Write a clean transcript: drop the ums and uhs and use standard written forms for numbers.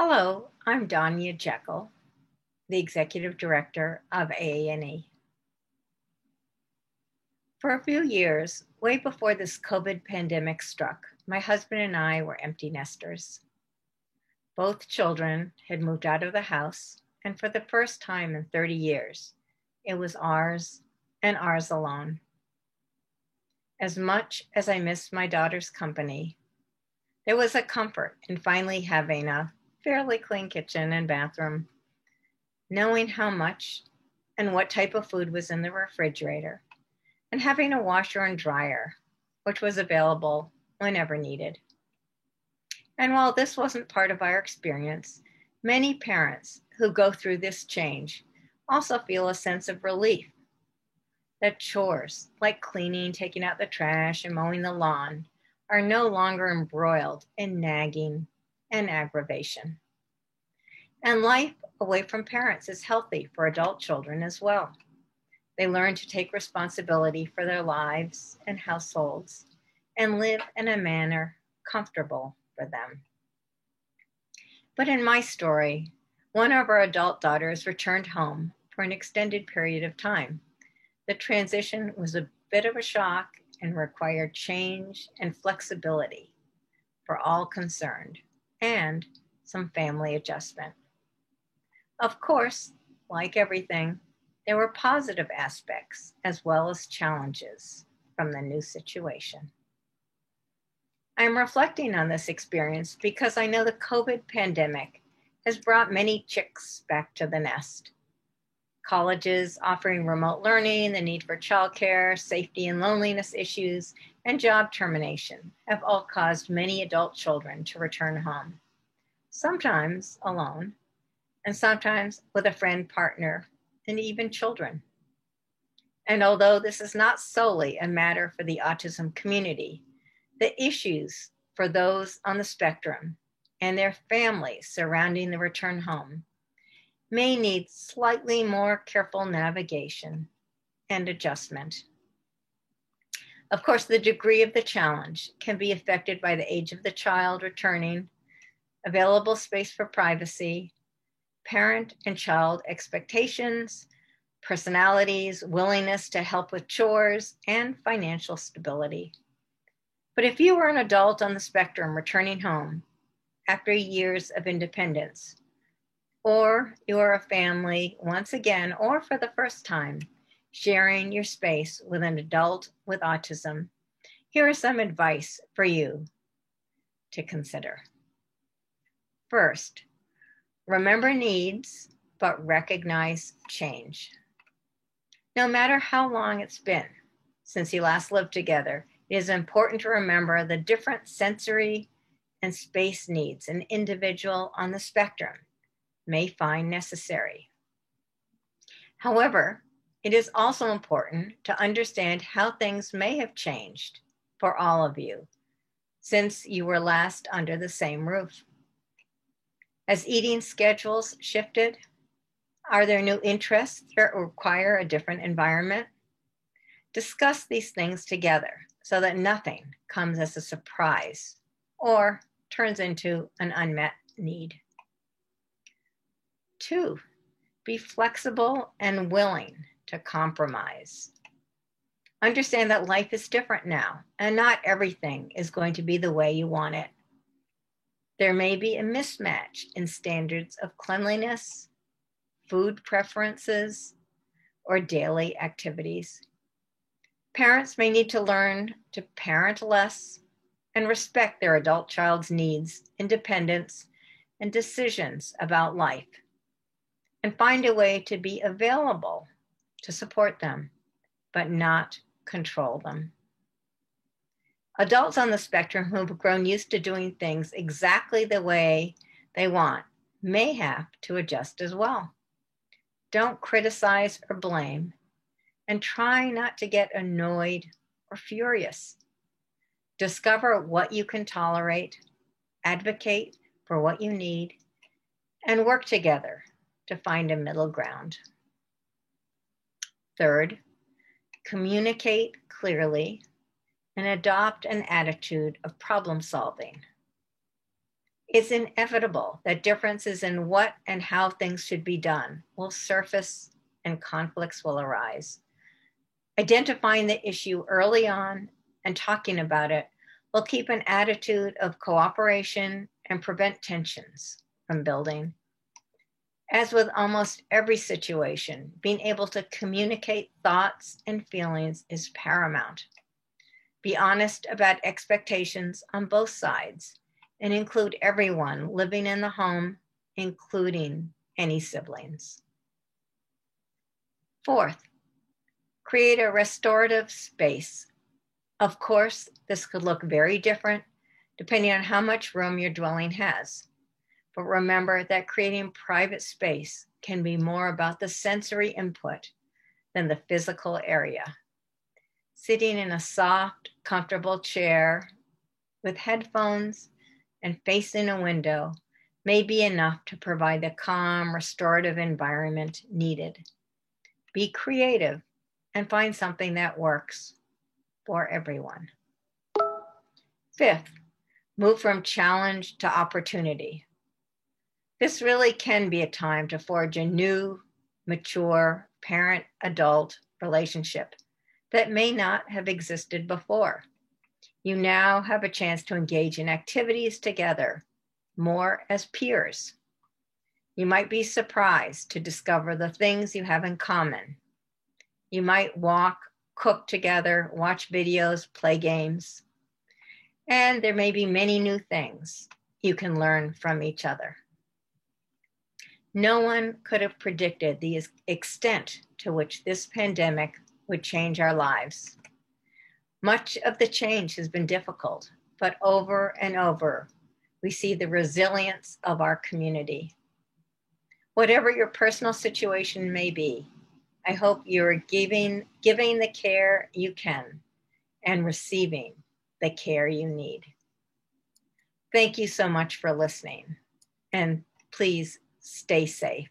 Hello, I'm Danya Jekyll, the Executive Director of AANE. For a few years, way before this COVID pandemic struck, my husband and I were empty nesters. Both children had moved out of the house, and for the first time in 30 years, it was ours and ours alone. As much as I missed my daughter's company, there was a comfort in finally having a fairly clean kitchen and bathroom, knowing how much and what type of food was in the refrigerator, and having a washer and dryer, which was available whenever needed. And while this wasn't part of our experience, many parents who go through this change also feel a sense of relief that chores like cleaning, taking out the trash, and mowing the lawn are no longer embroiled in nagging and aggravation. And life away from parents is healthy for adult children as well. They learn to take responsibility for their lives and households and live in a manner comfortable for them. But in my story, one of our adult daughters returned home for an extended period of time. The transition was a bit of a shock and required change and flexibility for all concerned and some family adjustment. Of course, like everything, there were positive aspects as well as challenges from the new situation. I'm reflecting on this experience because I know the COVID pandemic has brought many chicks back to the nest. Colleges offering remote learning, the need for childcare, safety and loneliness issues, and job termination have all caused many adult children to return home, sometimes alone, and sometimes with a friend, partner, and even children. And although this is not solely a matter for the autism community, the issues for those on the spectrum and their families surrounding the return home may need slightly more careful navigation and adjustment. Of course, the degree of the challenge can be affected by the age of the child returning, available space for privacy, parent and child expectations, personalities, willingness to help with chores, and financial stability. But if you are an adult on the spectrum returning home after years of independence, or you are a family once again, or for the first time, sharing your space with an adult with autism, here is some advice for you to consider. First, remember needs, but recognize change. No matter how long it's been since you last lived together, it is important to remember the different sensory and space needs an individual on the spectrum may find necessary. However, it is also important to understand how things may have changed for all of you since you were last under the same roof. Has eating schedules shifted? Are there new interests that require a different environment? Discuss these things together so that nothing comes as a surprise or turns into an unmet need. 2, be flexible and willing to compromise. Understand that life is different now, and not everything is going to be the way you want it. There may be a mismatch in standards of cleanliness, food preferences, or daily activities. Parents may need to learn to parent less and respect their adult child's needs, independence, and decisions about life, and find a way to be available to support them, but not control them. Adults on the spectrum who have grown used to doing things exactly the way they want may have to adjust as well. Don't criticize or blame, and try not to get annoyed or furious. Discover what you can tolerate, advocate for what you need, and work together to find a middle ground. Third, communicate clearly and adopt an attitude of problem solving. It's inevitable that differences in what and how things should be done will surface and conflicts will arise. Identifying the issue early on and talking about it will keep an attitude of cooperation and prevent tensions from building. As with almost every situation, being able to communicate thoughts and feelings is paramount. Be honest about expectations on both sides and include everyone living in the home, including any siblings. Fourth, create a restorative space. Of course, this could look very different depending on how much room your dwelling has. But remember that creating private space can be more about the sensory input than the physical area. Sitting in a soft, comfortable chair with headphones and facing a window may be enough to provide the calm, restorative environment needed. Be creative and find something that works for everyone. Fifth, move from challenge to opportunity. This really can be a time to forge a new, mature parent-adult relationship that may not have existed before. You now have a chance to engage in activities together, more as peers. You might be surprised to discover the things you have in common. You might walk, cook together, watch videos, play games, and there may be many new things you can learn from each other. No one could have predicted the extent to which this pandemic would change our lives. Much of the change has been difficult, but over and over, we see the resilience of our community. Whatever your personal situation may be, I hope you're giving the care you can and receiving the care you need. Thank you so much for listening, and please stay safe.